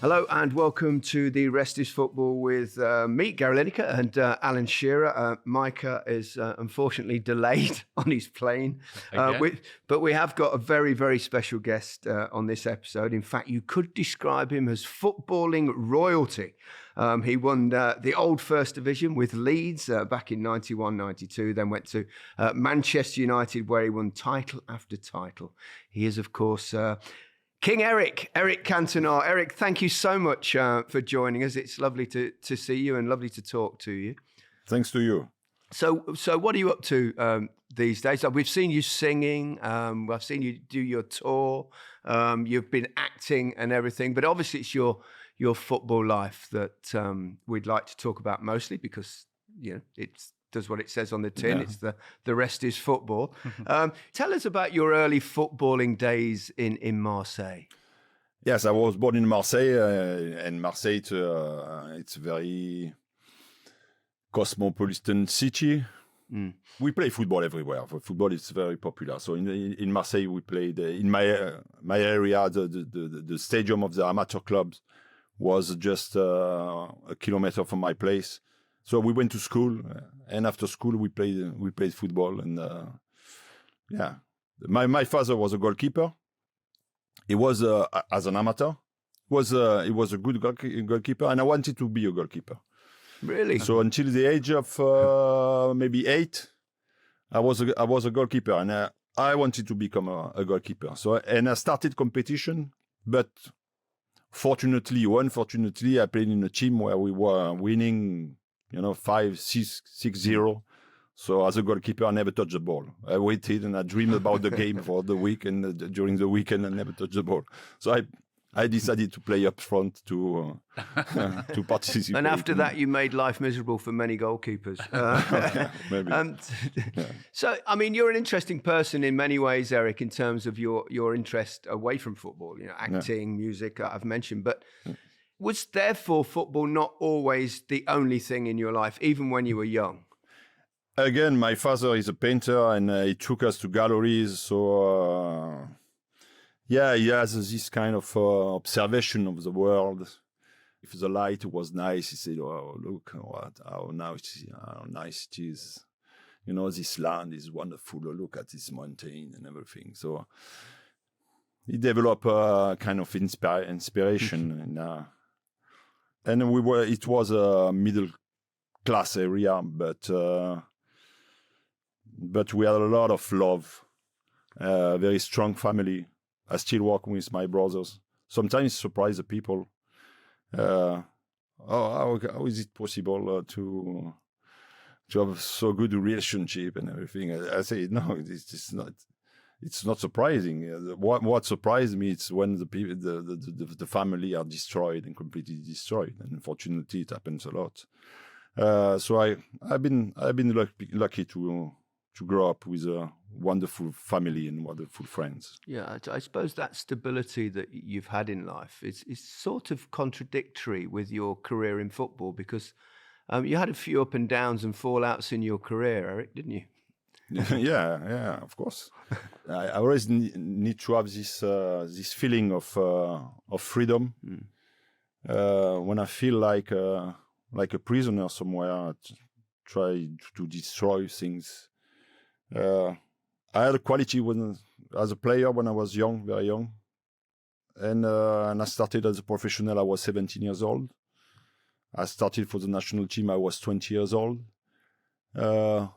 Hello and welcome to the Rest is Football with me, Gary Lineker, and Alan Shearer. Micah is unfortunately delayed on his plane, but we have got a very, very special guest on this episode. In fact, you could describe him as footballing royalty. He won the old First Division with Leeds back in 91-92, then went to Manchester United where he won title after title. He is, of course... King Eric Cantona. Eric, thank you so much for joining us. It's lovely to see you and lovely to talk to you. Thanks to you. So what are you up to these days? We've seen you singing. I've seen you do your tour. You've been acting and everything. But obviously it's your football life that we'd like to talk about mostly because it does what it says on the tin. Yeah. It's the rest is football. Tell us about your early footballing days in Marseille. Yes, I was born in Marseille, and Marseille it's a very cosmopolitan city. We play football everywhere. Football is very popular. So in Marseille, we played in my area. The stadium of the amateur clubs was just a kilometer from my place. So we went to school, and after school we played football, and my father was a goalkeeper. He was as an amateur. He was a good goalkeeper, and I wanted to be a goalkeeper. Really? So until the age of maybe 8, I was a goalkeeper, and I wanted to become a goalkeeper. So I started competition, but unfortunately, I played in a team where we were winning. 5-6-0. So as a goalkeeper, I never touched the ball. I waited and I dreamed about the game for the week, and during the weekend, I never touched the ball. So I decided to play up front to participate. And after that, you made life miserable for many goalkeepers. Maybe. So, I mean, you're an interesting person in many ways, Eric, in terms of your interest away from football. Acting, music, I've mentioned, but. Was therefore football not always the only thing in your life, even when you were young? Again, my father is a painter, and he took us to galleries. So, he has this kind of observation of the world. If the light was nice, he said, "Oh, look how nice it is. This land is wonderful. Look at this mountain and everything." So, he developed a kind of inspiration and it was a middle class area, but we had a lot of love, very strong family. I still work with my brothers. Sometimes surprise the people. How is it possible to have so good a relationship and everything? I say, no, it's not. It's not surprising. What surprised me is when the family are destroyed and completely destroyed. And unfortunately, it happens a lot. So I've been lucky to grow up with a wonderful family and wonderful friends. Yeah, I suppose that stability that you've had in life is sort of contradictory with your career in football, because you had a few up and downs and fallouts in your career, Eric, didn't you? Yeah, of course. I always need to have this feeling of freedom. When I feel like a prisoner somewhere, try to destroy things. I had a quality as a player when I was young, very young, and I started as a professional. I was 17 years old. I started for the national team. I was 20 years old.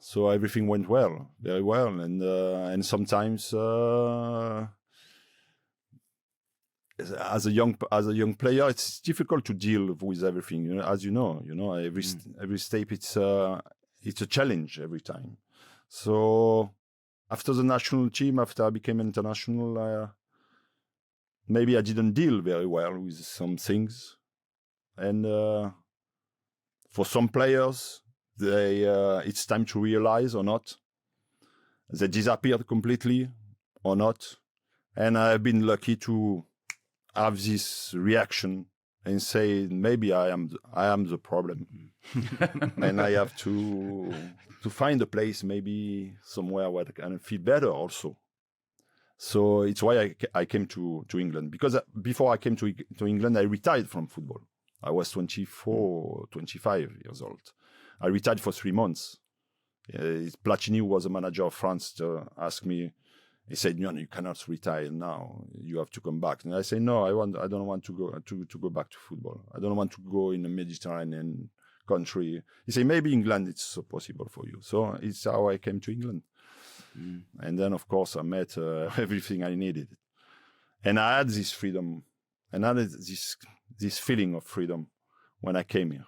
So everything went very well, and sometimes as a young player, it's difficult to deal with everything. As you know, every step it's a challenge every time. So after the national team, after I became international, maybe I didn't deal very well with some things, and for some players. It's time to realize or not. They disappeared completely or not. And I've been lucky to have this reaction and say, maybe I am the problem. And I have to find a place maybe somewhere where I can feel better also. So it's why I came to England, because before I came to England, I retired from football. I was 24, 25 years old. I retired for 3 months. Platini, who was a manager of France, asked me. He said, "No, you cannot retire now. You have to come back." And I say, "No, I don't want to go back to football. I don't want to go in a Mediterranean country." He said, "Maybe England, it's possible for you." So it's how I came to England. And then, of course, I met everything I needed. And I had this freedom. And I had this feeling of freedom when I came here.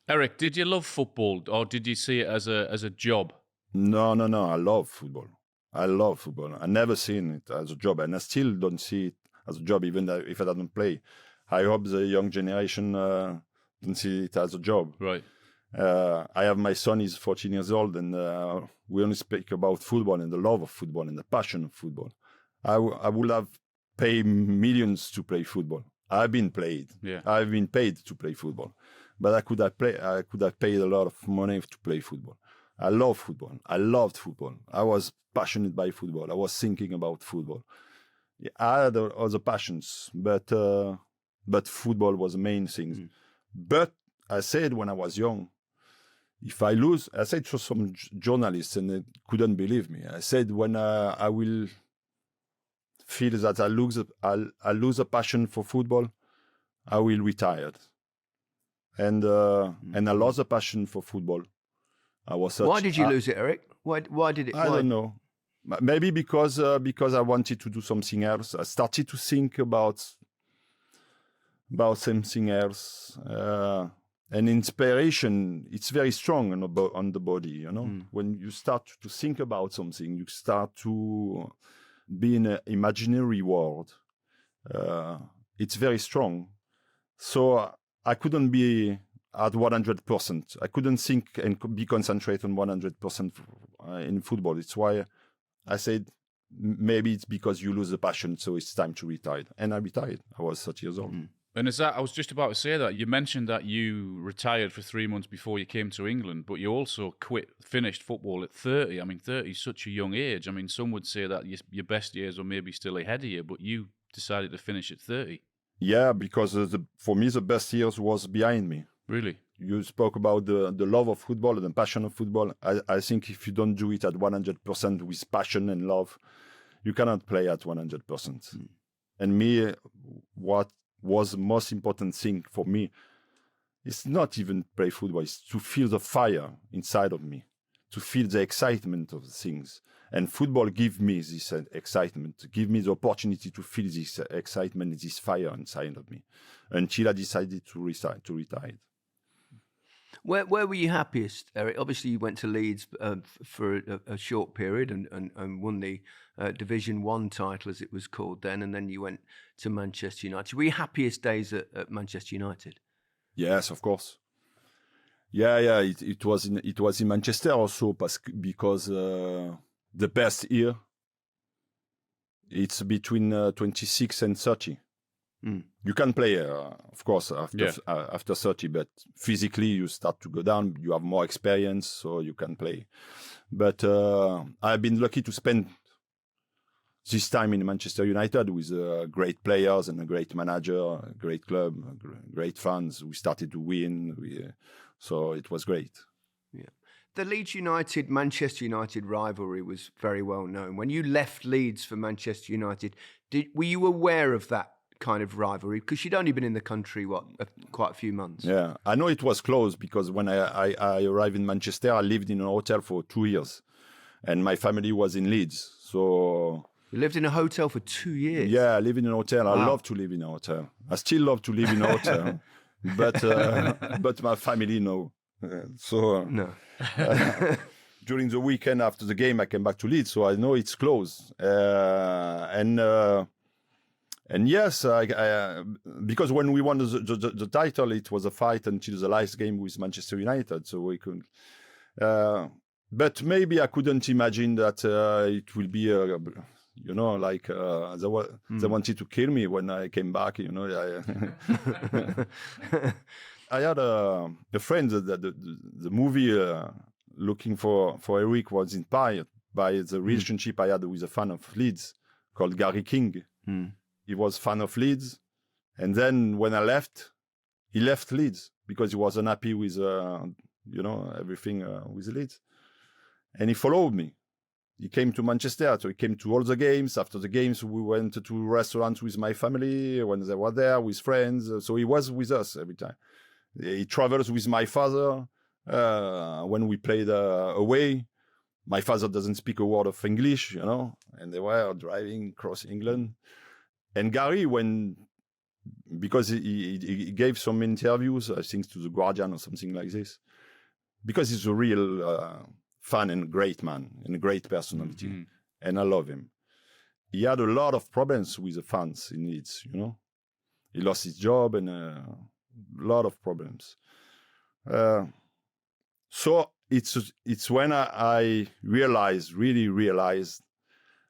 Eric, did you love football, or did you see it as a job? No. I love football. I never seen it as a job, and I still don't see it as a job, even if I don't play. I hope the young generation don't see it as a job. Right. I have my son, he's 14 years old, and we only speak about football and the love of football and the passion of football. I would have paid millions to play football. I've been paid to play football, but I could have paid a lot of money to play football. I love football. I loved football. I was passionate by football. I was thinking about football. I had other passions, but football was the main thing. But I said when I was young, if I lose, I said to some journalists, and they couldn't believe me. I said when I will feel that I lose a passion for football, I will retire. And I lost a passion for football. Why did you lose it, Eric? Why did it? I don't know. Maybe because I wanted to do something else. I started to think about something else. And inspiration, it's very strong on the body, you know. When you start to think about something, you start to be in an imaginary world. It's very strong. So I couldn't be at 100%. I couldn't think and be concentrated on 100% in football. It's why I said maybe it's because you lose the passion, so it's time to retire. And I retired. I was 30 years old. And I was just about to say that. You mentioned that you retired for 3 months before you came to England, but you also finished football at 30. I mean, 30 is such a young age. I mean, some would say that your best years are maybe still ahead of you, but you decided to finish at 30. Yeah, because for me, the best years was behind me. Really? You spoke about the love of football and the passion of football. I think if you don't do it at 100% with passion and love, you cannot play at 100%. And me, what was the most important thing for me, it's not even play football, it's to feel the fire inside of me, to feel the excitement of things. And football gives me this excitement, give me the opportunity to feel this excitement, this fire inside of me, until I decided to retire. Where were you happiest, Eric? Obviously, you went to Leeds for a short period and won the Division 1 title, as it was called then, and then you went to Manchester United. Were your happiest days at Manchester United? Yes, of course. Yeah. It was in Manchester also because the best year it's between 26 and 30. You can play, of course, after 30, but physically you start to go down. You have more experience, so you can play. But I've been lucky to spend this time in Manchester United with great players and a great manager, a great club, great fans. We started to win, so it was great. Yeah. The Leeds United Manchester United rivalry was very well known. When you left Leeds for Manchester United, were you aware of that kind of rivalry? Because you'd only been in the country, quite a few months. Yeah, I know it was close because when I arrived in Manchester, I lived in a hotel for 2 years, and my family was in Leeds. So you lived in a hotel for 2 years? Yeah, I live in a hotel. Wow. I love to live in a hotel. I still love to live in a hotel, but my family no. No. During the weekend after the game, I came back to Leeds, so I know it's close. And yes, because when we won the title, it was a fight until the last game with Manchester United. So we couldn't. But maybe I couldn't imagine that it will be, they wanted to kill me when I came back. I had a friend that the movie Looking for Eric was inspired by the relationship I had with a fan of Leeds called Gary King. He was fan of Leeds. And then when I left, he left Leeds because he was unhappy with, everything with Leeds. And he followed me. He came to Manchester, so he came to all the games. After the games, we went to restaurants with my family when they were there, with friends. So he was with us every time. He travels with my father when we played away. My father doesn't speak a word of English, and they were driving across England. And Gary, because he gave some interviews, I think to The Guardian or something like this, because he's a real fun and great man and a great personality, and I love him. He had a lot of problems with the fans in Leeds, He lost his job and a lot of problems. So it's when I really realized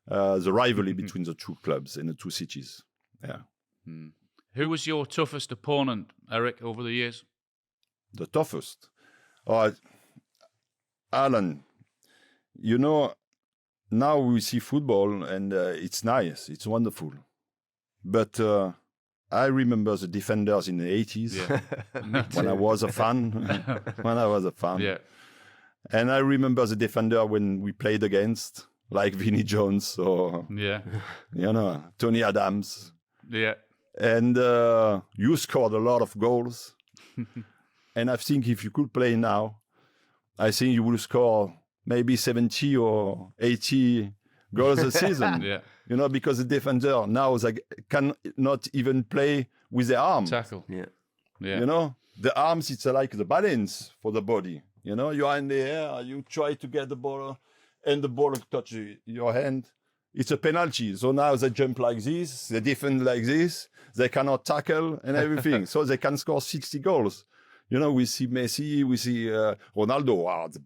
the rivalry between the two clubs and the two cities. Yeah. Who was your toughest opponent, Eric, over the years? The toughest? Alan, now we see football and it's nice, it's wonderful. But I remember the defenders in the 80s when I was a fan. Yeah. And I remember the defender when we played against, like Vinnie Jones or, Tony Adams. Yeah. And you scored a lot of goals. And I think if you could play now, I think you will score maybe 70 or 80 goals a season. Yeah. Because the defender now they cannot even play with their arms. Tackle. Yeah. Yeah. The arms, it's like the balance for the body. You are in the air, you try to get the ball, and the ball touch your hand. It's a penalty. So now they jump like this, they defend like this, they cannot tackle and everything. So they can score 60 goals. We see Messi, we see Ronaldo, are the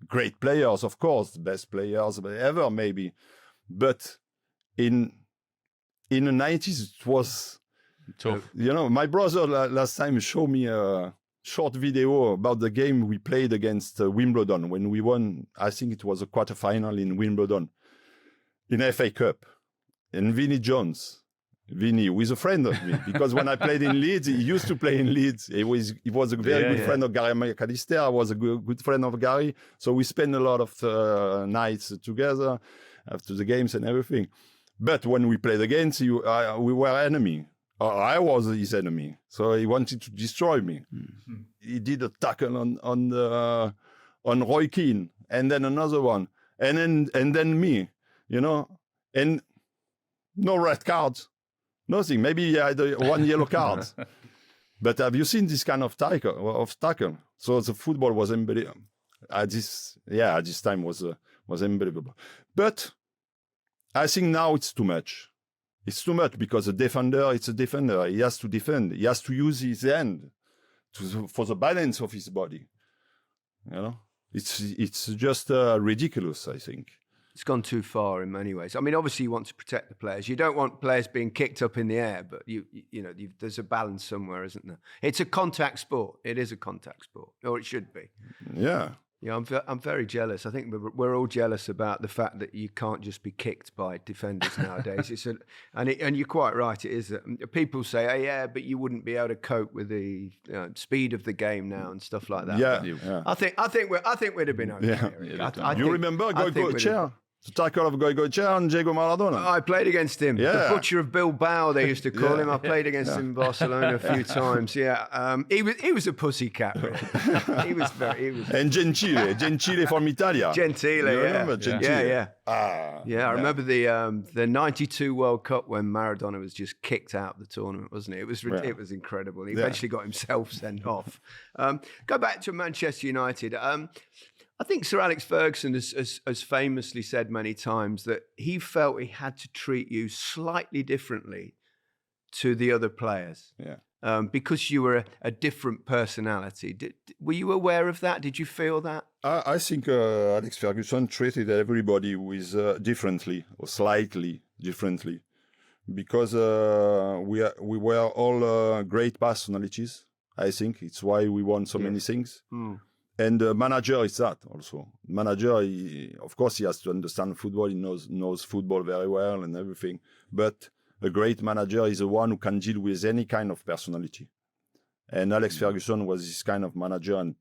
great players, of course, the best players ever, maybe. But in the 90s, it was tough. My brother last time showed me a short video about the game we played against Wimbledon when we won. I think it was a quarterfinal in Wimbledon in FA Cup. And Vinnie Jones, who is a friend of me, because when I played in Leeds, he used to play in Leeds. He was a very good friend of Gary McAllister. I was a good friend of Gary. So we spent a lot of nights together after the games and everything. But when we played against you, we were enemy. I was his enemy. So he wanted to destroy me. Mm-hmm. He did a tackle on Roy Keane, and then another one, and then me, and no red cards. Nothing. Maybe he had one yellow card. But have you seen this kind of tackle? So the football was unbelievable. At this time was unbelievable. But I think now it's too much. It's too much because it's a defender. He has to defend. He has to use his hand for the balance of his body. It's just ridiculous, I think. It's gone too far in many ways. I mean, obviously you want to protect the players. You don't want players being kicked up in the air, but there's a balance somewhere, isn't there? It's a contact sport. It is a contact sport, or it should be. Yeah. Yeah, I'm very jealous. I think we're all jealous about the fact that you can't just be kicked by defenders nowadays. And you're quite right. It is. People say, "Oh, yeah, but you wouldn't be able to cope with the speed of the game now and stuff like that." Yeah. I think we'd have been okay. Yeah, you remember Goicoechea? The tackle of Goicoechea and Diego Maradona. I played against him. Yeah. The butcher of Bilbao, they used to call him. I played against him in Barcelona a few times. Yeah, he was a pussycat. Really. He was. And Gentile from Italia. Gentile, you remember Gentile? Yeah. I remember the '92 World Cup when Maradona was just kicked out of the tournament, wasn't it? It was incredible. He eventually got himself sent off. Go back to Manchester United. I think Sir Alex Ferguson has famously said many times that he felt he had to treat you slightly differently to the other players. Yeah. Because you were a different personality. Were you aware of that? Did you feel that? I think Alex Ferguson treated everybody differently or slightly differently, because we were all great personalities. I think it's why we won so many things. And the manager is that also. Manager, of course, he has to understand football. He knows football very well and everything. But a great manager is the one who can deal with any kind of personality. And Alex Ferguson was this kind of manager and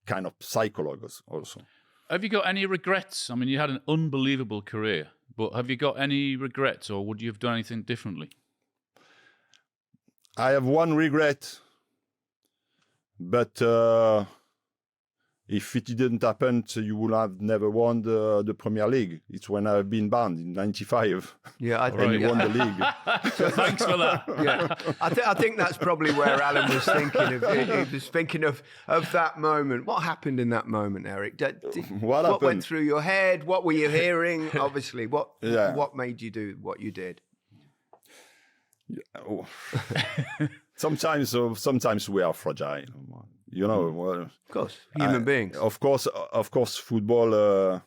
kind of psychologist also. Have you got any regrets? I mean, you had an unbelievable career, but have you got any regrets, or would you have done anything differently? I have one regret, but if it didn't happen, you would have never won the Premier League. It's when I've been banned in '95. Yeah, and you won the league. So thanks for that. Yeah, I think that's probably where Alan was thinking of. He was thinking of that moment. What happened in that moment, Eric? What went through your head? What were you hearing? Obviously, what made you do what you did? Yeah. Oh. Sometimes we are fragile. You know, of course, human beings. Of course, football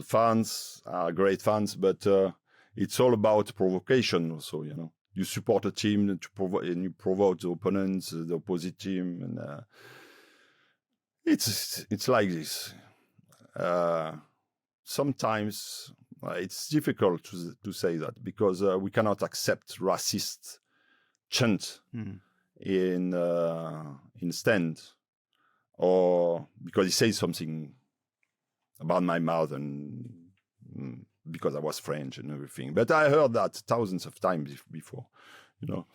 fans are great fans, but it's all about provocation. Also, you know, you support a team and you provoke the opponents, the opposite team, and it's like this. Sometimes it's difficult to say that because we cannot accept racist chant in stand, or because he says something about my mouth and because I was French and everything. But I heard that thousands of times before, you know.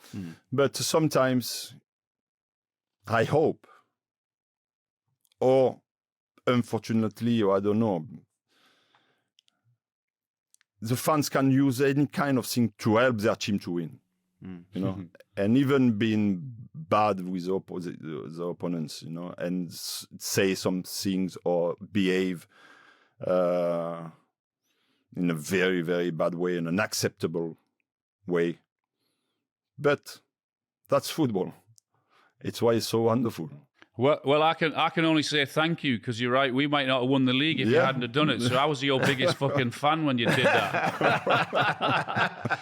But sometimes I hope, or unfortunately, or I don't know, the fans can use any kind of thing to help their team to win. You know, and even being bad with the opponents, you know, and say some things or behave in a very, very bad way, in an unacceptable way. But that's football. It's why it's so wonderful. Well, I can only say thank you, because you're right. We might not have won the league if you hadn't have done it. So I was your biggest fucking fan when you did that.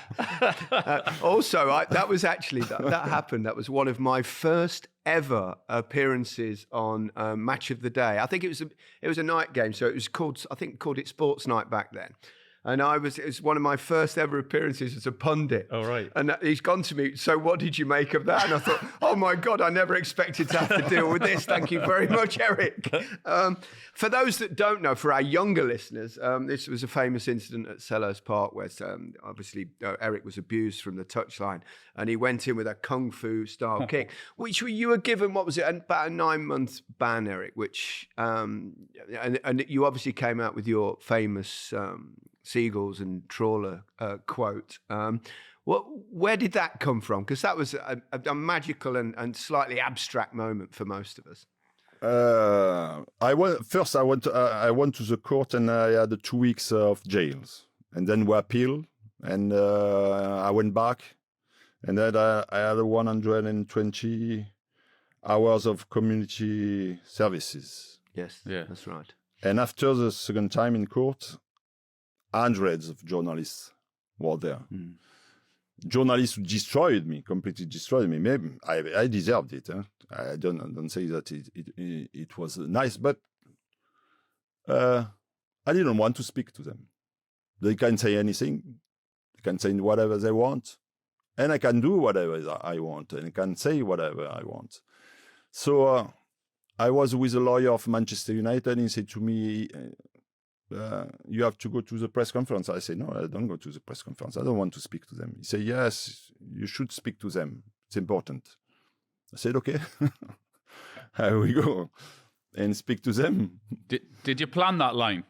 Also, that was actually that happened. That was one of my first ever appearances on Match of the Day. I think it was a night game, so it was called it Sports Night back then. And it was one of my first ever appearances as a pundit. Oh, right. And he's gone to me, so what did you make of that? And I thought, oh my God, I never expected to have to deal with this. Thank you very much, Eric. For those that don't know, for our younger listeners, this was a famous incident at Selhurst Park where obviously Eric was abused from the touchline and he went in with a kung fu style kick, which you were given, what was it, about a 9-month ban, Eric, which, and you obviously came out with your famous seagulls and trawler quote. Where did that come from? Because that was a magical and slightly abstract moment for most of us. I went to the court and I had 2 weeks of jails, and then we appealed, and I went back, and then I had 120 hours of community services. Yes, yeah, that's right. And after the second time in court, hundreds of journalists were there. Journalists who completely destroyed me. Maybe I deserved it. I don't say that it was nice, but I didn't want to speak to them. They can say anything. They can say whatever they want. And I can do whatever I want. And I can say whatever I want. So I was with a lawyer of Manchester United, and he said to me, you have to go to the press conference. I say, no, I don't go to the press conference. I don't want to speak to them. He said, yes, you should speak to them. It's important. I said, okay. Here we go. And speak to them. Did you plan that line?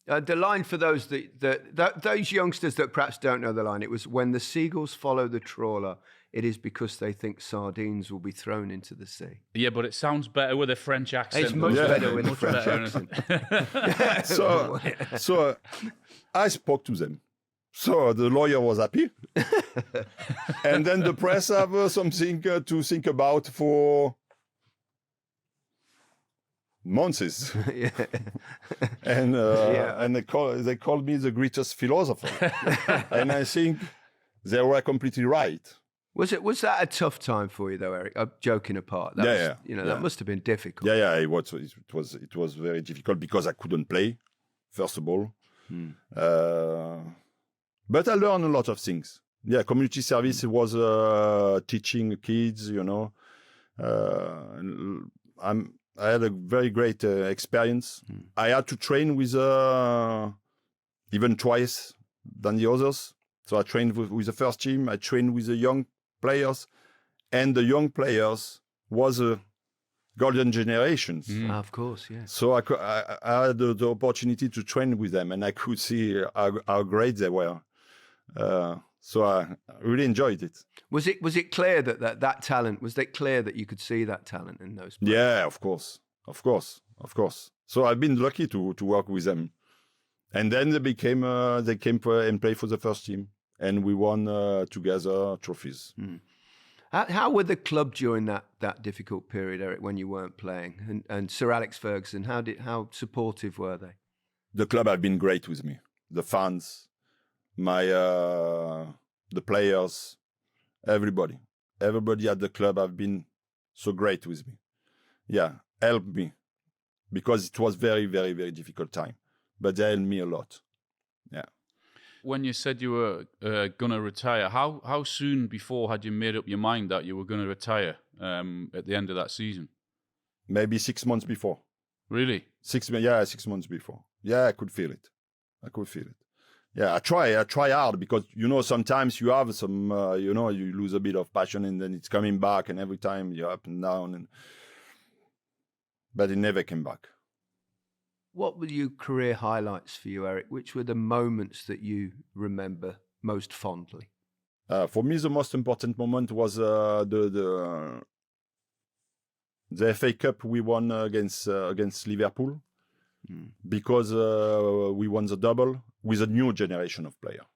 The line, for those those youngsters that perhaps don't know the line, it was, when the seagulls follow the trawler, it is because they think sardines will be thrown into the sea. Yeah, but it sounds better with a French accent. It's much better with a French accent. So I spoke to them. So the lawyer was happy. And then the press have something to think about for months. And they called me the greatest philosopher. And I think they were completely right. Was that a tough time for you though, Eric? Joking apart, that must have been difficult. Yeah, it was very difficult because I couldn't play, first of all. But I learned a lot of things. Yeah, community service was teaching kids, I had a very great experience. I had to train with even twice than the others. So I trained with the first team. I trained with the young players, and the young players was a golden generation. Of course, yeah. So I had the opportunity to train with them, and I could see how great they were. So I really enjoyed it. Was it clear that talent? Was it clear that you could see that talent in those players? Yeah, of course. So I've been lucky to work with them, and then they came and played for the first team, and we won together trophies. How were the club during that difficult period, Eric, when you weren't playing? And Sir Alex Ferguson, how supportive were they? The club have been great with me. The fans, the players, everybody at the club have been so great with me. Yeah, helped me because it was very, very, very difficult time, but they helped me a lot. Yeah. When you said you were going to retire, how soon before had you made up your mind that you were going to retire at the end of that season? Maybe 6 months before. Really? 6 months before. Yeah, I could feel it. Yeah, I try hard because, sometimes you have some, you lose a bit of passion and then it's coming back and every time you're up and down. But it never came back. What were your career highlights for you, Eric? Which were the moments that you remember most fondly? For me, the most important moment was the FA Cup we won against Liverpool, because we won the double with a new generation of players.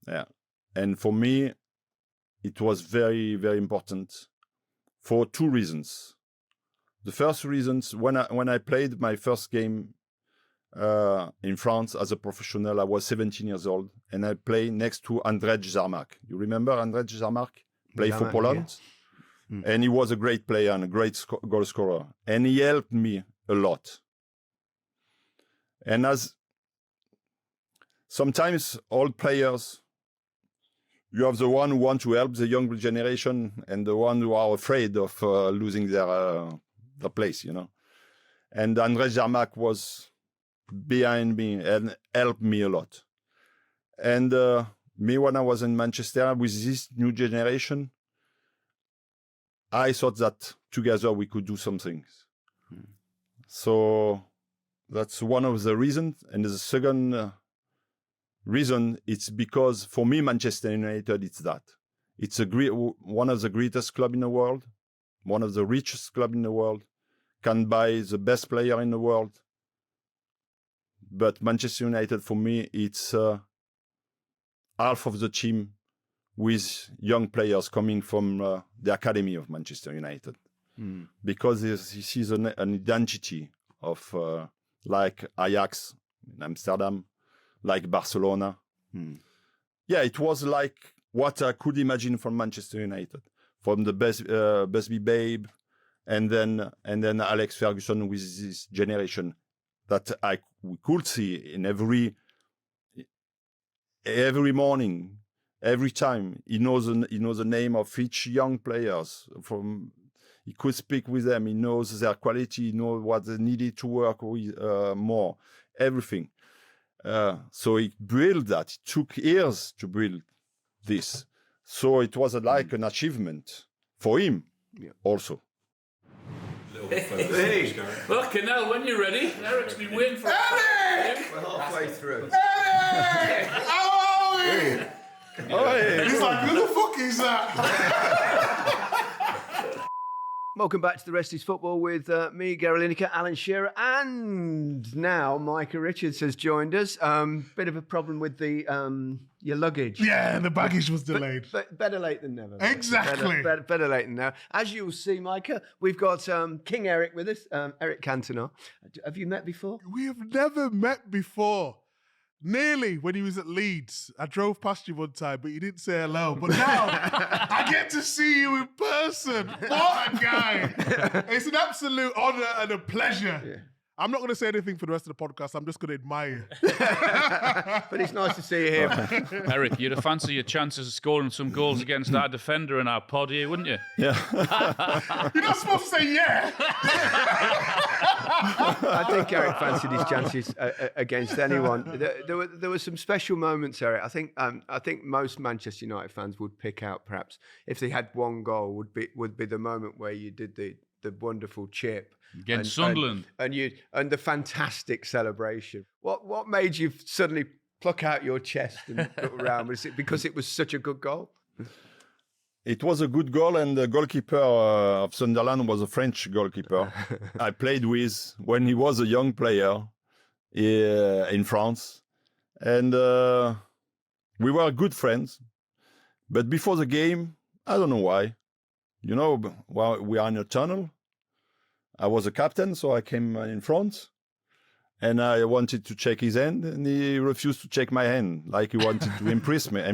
Yeah, and for me, it was very, very important for two reasons. The first reason, when I played my first game in France as a professional, I was 17 years old, and I played next to Andrzej Zarmak. You remember Andrzej Zarmak? Played for Poland, yeah. And he was a great player and a great goal scorer, and he helped me a lot. And as sometimes old players, you have the one who want to help the younger generation and the one who are afraid of losing their place, And Andrzej Zarmak was behind me and helped me a lot. And me, when I was in Manchester with this new generation, I thought that together we could do some things. So that's one of the reasons. And the second reason, it's because for me, Manchester United, it's that. It's one of the greatest clubs in the world, one of the richest clubs in the world, can buy the best player in the world. But Manchester United, for me, it's half of the team with young players coming from the academy of Manchester United. Because this is an identity of like Ajax in Amsterdam, like Barcelona. Yeah, it was like what I could imagine from Manchester United, from the Busby Babe, and then Alex Ferguson with this generation that we could see in every morning, every time. He knows the name of each young players. He could speak with them. He knows their quality. He knows what they needed to work with more. Everything. So he built that. It took years to build this. So it was like an achievement for him also. Hey. Well, Canal, when you're ready, Eric's been waiting for. We're halfway through. Hey! How are we? He's like, who the fuck is that? Welcome back to The Rest is Football with me, Gary Lineker, Alan Shearer, and now Micah Richards has joined us. Bit of a problem with the your luggage. Yeah, the baggage was delayed. But better late than never. Exactly. Better late than never. As you'll see, Micah, we've got King Eric with us, Eric Cantona. Have you met before? We have never met before. nearly when he was at Leeds. I drove past you one time, but you didn't say hello. But now I get to see you in person. What a guy. It's an absolute honour and a pleasure. Yeah. I'm not going to say anything for the rest of the podcast. I'm just going to admire. But it's nice to see you here. Eric, you'd have fancied your chances of scoring some goals against our defender in our pod here, wouldn't you? Yeah. You're not supposed to say yeah. I think Eric fancied his chances against anyone. There were some special moments, Eric. I think most Manchester United fans would pick out, perhaps, if they had one goal, would be the moment where you did the wonderful chip against Sunderland, and the fantastic celebration. What made you suddenly pluck out your chest and look around? Was it because it was such a good goal? It was a good goal, and the goalkeeper of Sunderland was a French goalkeeper I played with when he was a young player in France, and we were good friends. But before the game, I don't know why. While we are in a tunnel, I was a captain, so I came in front, and I wanted to shake his hand, and he refused to shake my hand, like he wanted to impress me. A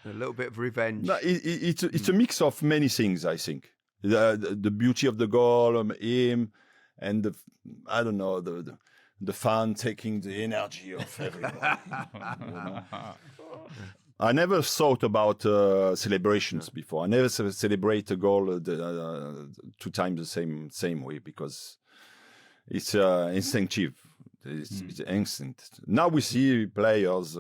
little bit of revenge. No, it's a mix of many things, I think. The beauty of the goal, him, and the fan taking the energy of everyone. I never thought about celebrations before. I never celebrate a goal 2 times the same way, because it's instinctive. It's instinct. Now we see players,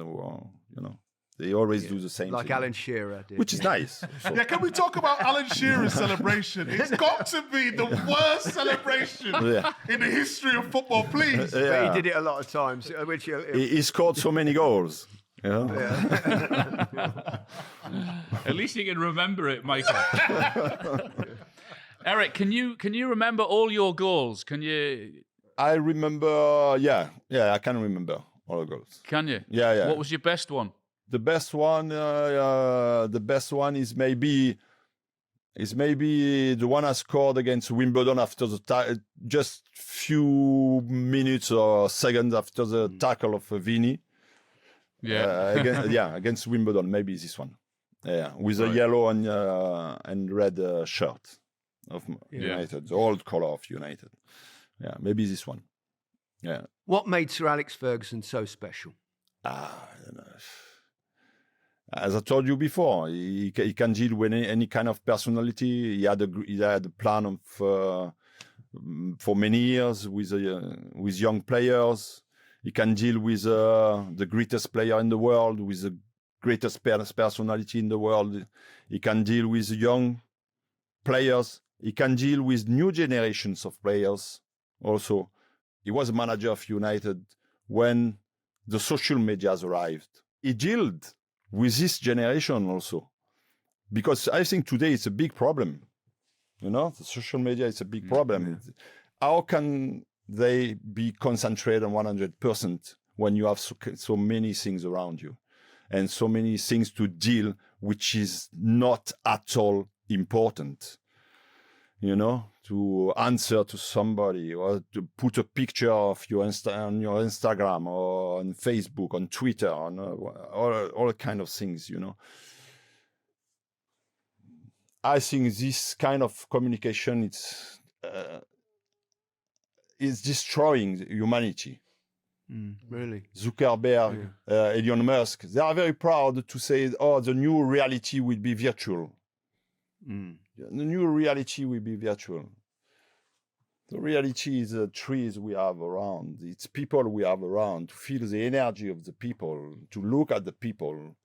they always do the same like thing. Alan Shearer did. Which is nice. Yeah, can we talk about Alan Shearer's celebration? It's got to be the worst celebration in the history of football, please. But he did it a lot of times. Which he scored so many goals. At least you can remember it, Micah. Eric, can you remember all your goals? Can you? I remember. Yeah, I can remember all the goals. Can you? Yeah. What was your best one? The best one is maybe the one I scored against Wimbledon after just few minutes or seconds after the tackle of Vini. Yeah. Against Wimbledon, maybe this one. Yeah, with a yellow and red shirt of United, the old color of United. Yeah, maybe this one. Yeah. What made Sir Alex Ferguson so special? I don't know. As I told you before, he can deal with any kind of personality. He had a plan of for many years with young players. He can deal with the greatest player in the world, with the greatest personality in the world. He can deal with young players. He can deal with new generations of players also. He was a manager of United when the social medias arrived. He dealt with this generation also, because I think today it's a big problem. The social media is a big problem. Yeah. How can they be concentrated on 100% when you have so many things around you and so many things to deal, which is not at all important? To answer to somebody or to put a picture of you on your Instagram or on Facebook, on Twitter, on all kind of things, I think this kind of communication is destroying humanity. Really? Zuckerberg, Elon Musk, they are very proud to say, the new reality will be virtual. The new reality will be virtual. The reality is the trees we have around. It's people we have around, to feel the energy of the people, to look at the people,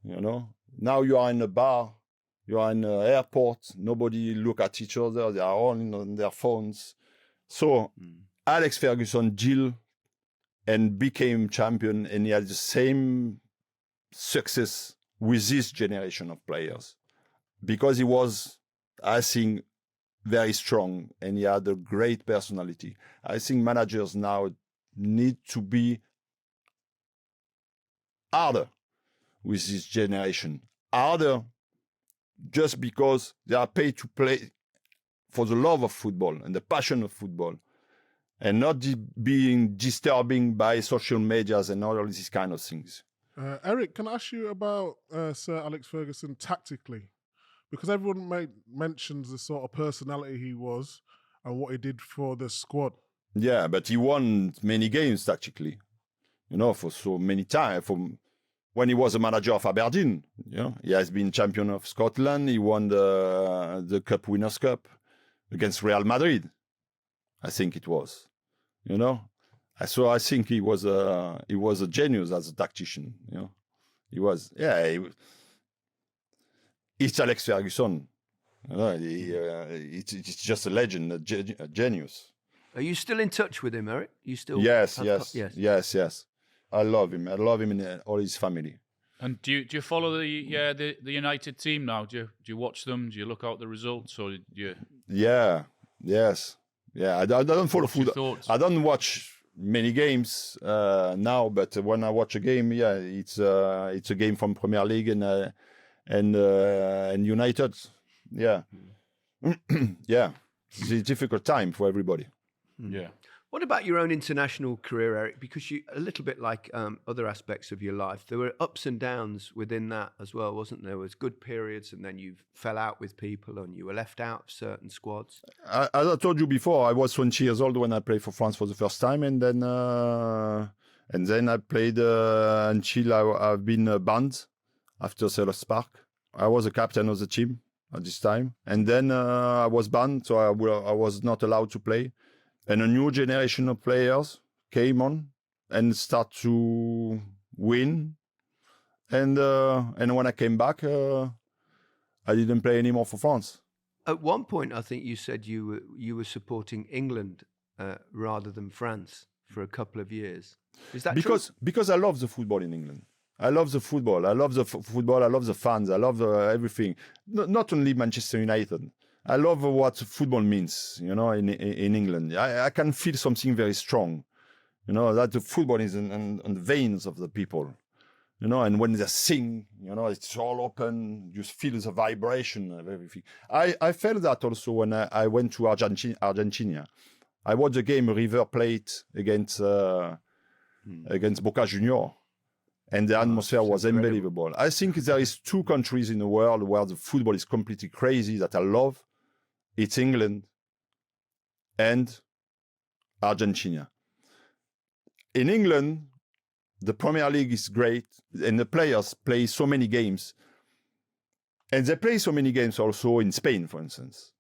Now you are in a bar, you are in an airport, nobody look at each other, they are all on their phones. So Alex Ferguson deal and became champion, and he had the same success with this generation of players. Because he was, I think, very strong and he had a great personality. I think managers now need to be harder with this generation. Harder just because they are paid to play for the love of football and the passion of football. and not being disturbing by social medias and all these kind of things. Eric, can I ask you about Sir Alex Ferguson tactically? Because everyone mentions the sort of personality he was and what he did for the squad. Yeah, but he won many games tactically, for so many times. From when he was a manager of Aberdeen, he has been champion of Scotland. He won the Cup Winners' Cup against Real Madrid, I think it was. So I think he was a genius as a tactician. He was. Yeah, it's Alex Ferguson. It's just a legend, a genius. Are you still in touch with him, Eric? You still? Yes. I love him. I love him and all his family. And do you follow the United team now? Do you watch them? Do you look out the results, or do you? Yeah. Yes. Yeah. I don't follow football. I don't watch many games now, but when I watch a game, it's a game from Premier League and United. Yeah. Yeah. It's a difficult time for everybody. Yeah. What about your own international career, Eric? Because you, a little bit like other aspects of your life, there were ups and downs within that as well, wasn't there? There was good periods, and then you fell out with people, and you were left out of certain squads. As I told you before, I was 20 years old when I played for France for the first time, and then I played until I've been banned after Selhurst Park. I was a captain of the team at this time, and then I was banned, so I was not allowed to play. And a new generation of players came on and start to win. And when I came back, I didn't play anymore for France. At one point, I think you said you were supporting England rather than France for a couple of years. Is that true? Because I love the football in England. I love the football. I love the football. I love the fans. I love everything. Not only Manchester United. I love what football means, in England. I can feel something very strong, that the football is on the veins of the people, and when they sing, it's all open. You feel the vibration of everything. I felt that also when I went to Argentina. I watched the game River Plate against Boca Junior, and the atmosphere was unbelievable. I think there is two countries in the world where the football is completely crazy that I love. It's England and Argentina. In England, the Premier League is great, and the players play so many games. And they play so many games also in Spain, for instance.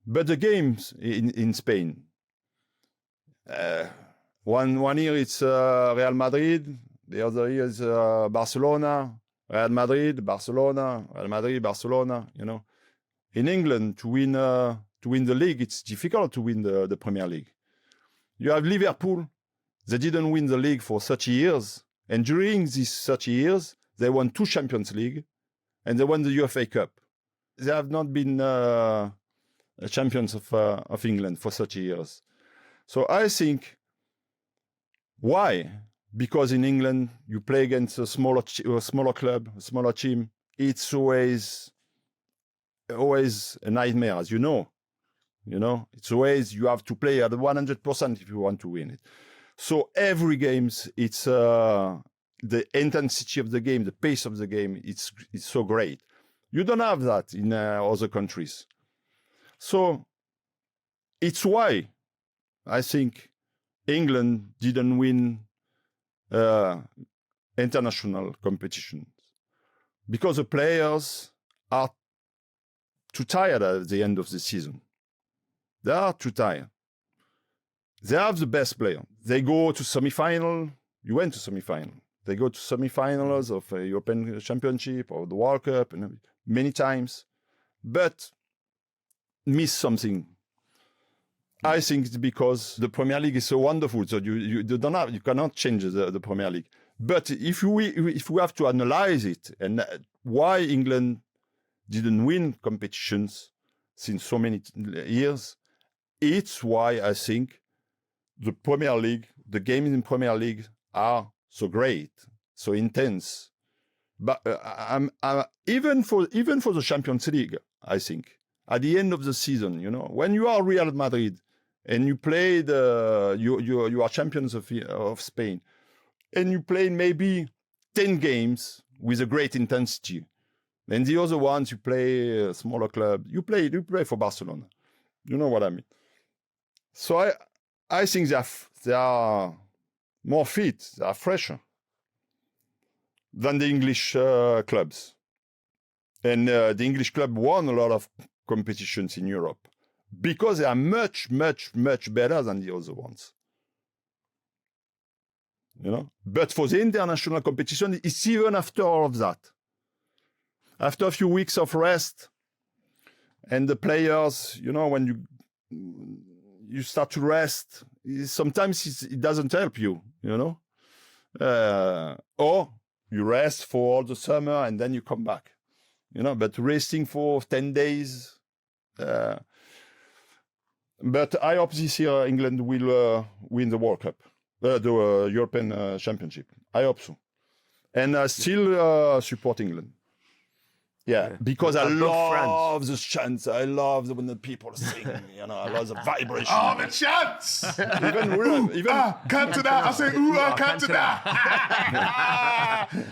But the games in Spain, one year it's Real Madrid, the other year is Barcelona, Real Madrid, Barcelona, Real Madrid, Barcelona, In England, to win the league, it's difficult to win the Premier League. You have Liverpool. They didn't win the league for 30 years. And during these 30 years, they won 2 Champions League and they won the UEFA Cup. They have not been champions of England for 30 years. So I think, why? Because in England, you play against a smaller club, a smaller team. It's always a nightmare, as you know. It's always you have to play at 100% if you want to win it. So every game, it's the intensity of the game, the pace of the game. It's so great. You don't have that in other countries. So it's why I think England didn't win international competitions, because the players are too tired at the end of the season. They are too tired. They have the best player. They go to semi-final. You went to semi-final. They go to semi-finals of a European Championship or the World Cup and many times, but miss something. I think it's because the Premier League is so wonderful. So you cannot change the Premier League. But if we have to analyze it and why England didn't win competitions since so many years, it's why I think the Premier League, the games in Premier League are so great, so intense. But even for the Champions League, I think at the end of the season, when you are Real Madrid and you played, you are champions of Spain, and you play maybe 10 games with a great intensity. And the other ones, you play a smaller club. You play for Barcelona. You know what I mean? So I think they are more fit, they are fresher than the English clubs. And the English club won a lot of competitions in Europe because they are much, much, much better than the other ones. You know, but for the international competition, it's even after all of that. After a few weeks of rest, and the players, you know, when you start to rest, sometimes it doesn't help you, you know, or you rest for all the summer and then you come back, you know. But resting for 10 days. But I hope this year England will win the World Cup. The European Championship. I hope so. And I still support England. Yeah, because I love the chants. I love when the people sing, you know, I love the vibration. Oh, the chants! even Cantona. I say, ooh, Cantona.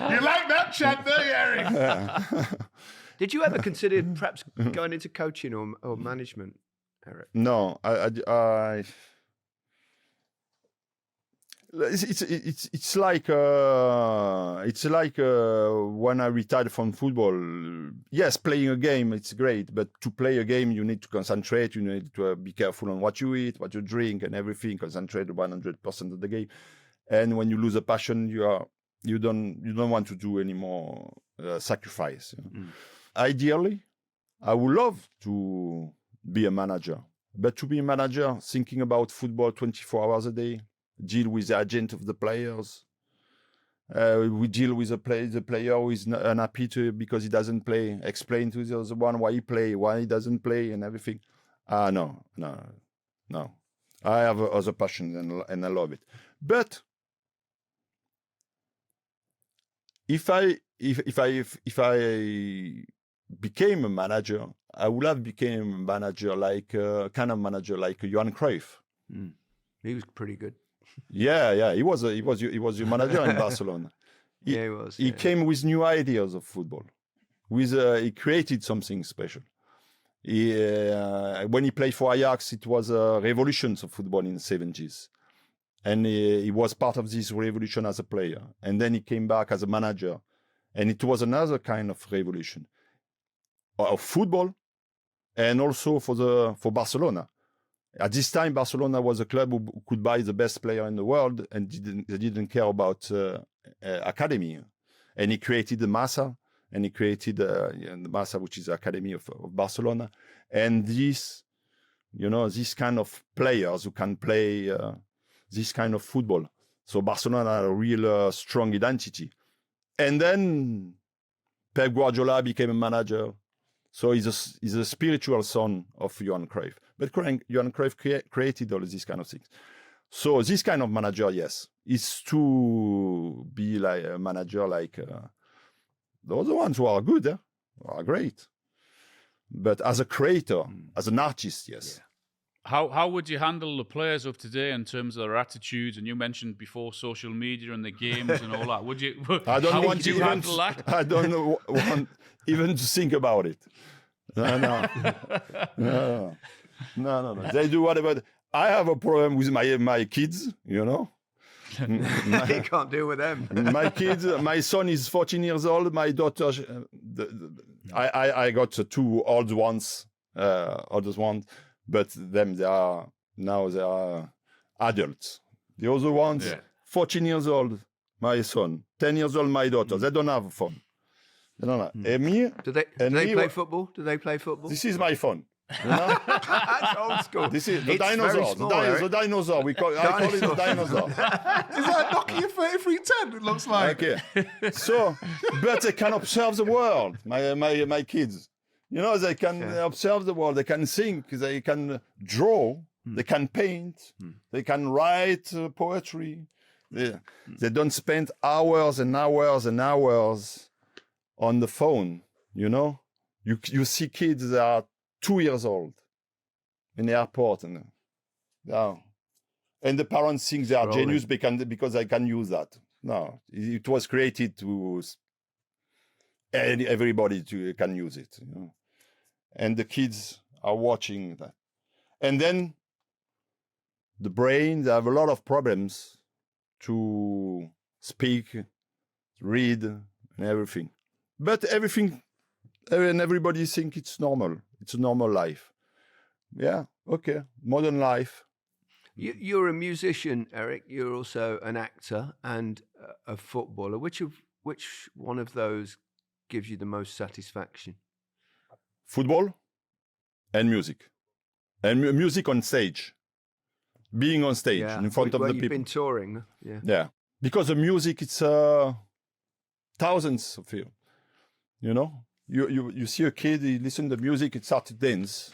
You like that chant there, Eric? Did you ever consider perhaps going into coaching or management, Eric? No, It's like when I retired from football. Yes, playing a game, it's great, but to play a game, you need to concentrate. You need to be careful on what you eat, what you drink, and everything. Concentrate 100% of the game. And when you lose a passion, you don't want to do any more sacrifice. You know? Ideally, I would love to be a manager, but to be a manager, thinking about football 24 hours a day. Deal with the agent of the players. We deal with the player who is unhappy because he doesn't play. Explain to the other one why he doesn't play, and everything. No. I have other passions and I love it. But if I became a manager, I would have become a manager like kind of manager like Johan Cruyff. He was pretty good. Yeah, he was your manager in Barcelona. He was. He came with new ideas of football. He created something special. When he played for Ajax, it was a revolution of football in the 70s, and he was part of this revolution as a player. And then he came back as a manager, and it was another kind of revolution of football, and also for Barcelona. At this time, Barcelona was a club who could buy the best player in the world, and they didn't care about academy. And he created the Massa, and he created the Massa, which is the academy of Barcelona. And this kind of players who can play this kind of football. So Barcelona had a real strong identity. And then Pep Guardiola became a manager. So he's a spiritual son of Johan Cruyff. But Johan Cruyff created all these kind of things. So this kind of manager, yes, is to be like a manager like the other ones who are good, are great. But as a creator, as an artist, yes. Yeah. How would you handle the players of today in terms of their attitudes? And you mentioned before social media and the games and all that. Would you? I don't want to handle that. I don't want even to think about it. No. They do whatever. I have a problem with my kids, you know. You can't deal with them. My kids, my son is 14 years old. My daughter, I got two oldest ones, but they are adults. The other ones, 14 years old, my son, 10 years old, my daughter. They don't have a phone. They don't have. And me, do they play football? Do they play football? This is my phone. You know? That's old school. This is the It's dinosaur. very small, The dinosaur. I call it the dinosaur. Is that Nokia 3310? It looks like. Okay. So, but they can observe the world. My kids, you know, they can observe the world. They can think. They can draw. They can paint. They can write poetry. They don't spend hours and hours and hours on the phone. You know, you see kids that are 2 years old in the airport, and No. And the parents think they are Scrolling. genius because I can use that. No, it was created to and everybody can use it. You know? And the kids are watching that. And then the brain, they have a lot of problems to speak, read, and everything. But everything, and everybody think it's normal. It's a normal life. Yeah, okay, modern life. You're a musician, Eric. You're also an actor and a footballer. Which one of those gives you the most satisfaction? Football and music. And music on stage. Being on stage in front of the people. You've been touring. Yeah. Because the music, it's thousands of you. You know? You see a kid, he listens to the music, it starts to dance.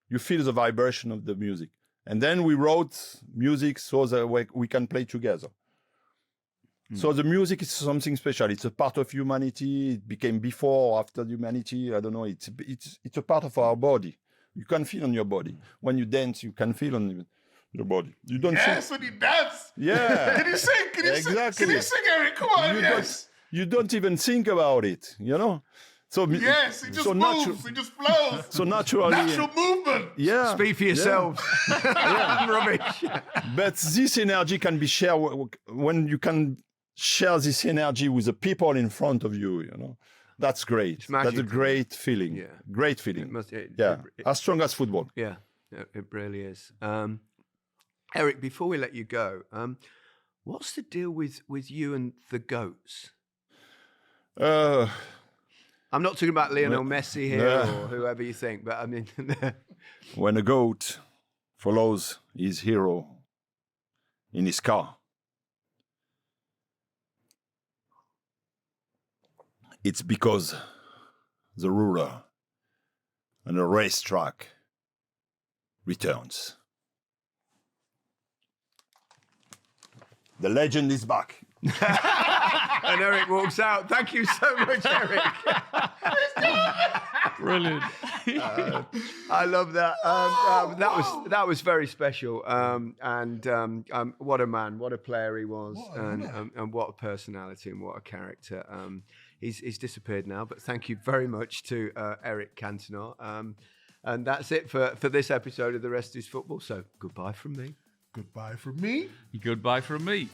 You feel the vibration of the music. And then we wrote music so that we can play together. So the music is something special. It's a part of humanity. It became before or after humanity. I don't know. It's a part of our body. You can feel on your body. When you dance, you can feel on your body. You don't Yes, when you dance. Yeah. Can you sing? Can you Exactly. sing? Can you sing, Eric? Come on, yes. You don't even think about it, you know? So Yes, it just so moves. It just flows. So naturally. Natural movement. Yeah. Speak for yourselves. Rubbish. But this energy can be shared when you can share this energy with the people in front of you, you know. That's great. That's a great feeling. Yeah. Great feeling. As strong as football. Yeah, it really is. Eric, before we let you go, what's the deal with you and the goats? I'm not talking about Lionel Messi here or whoever you think, but I mean... When a goat follows his hero in his car, it's because the ruler on a racetrack returns. The legend is back. And Eric walks out. Thank you so much, Eric. Brilliant. I love that. That was very special. What a man, what a player he was, and what a personality and what a character. He's disappeared now, but thank you very much to Eric Cantona. And that's it for this episode of The Rest is Football. So goodbye from me. Goodbye from me. Goodbye from me.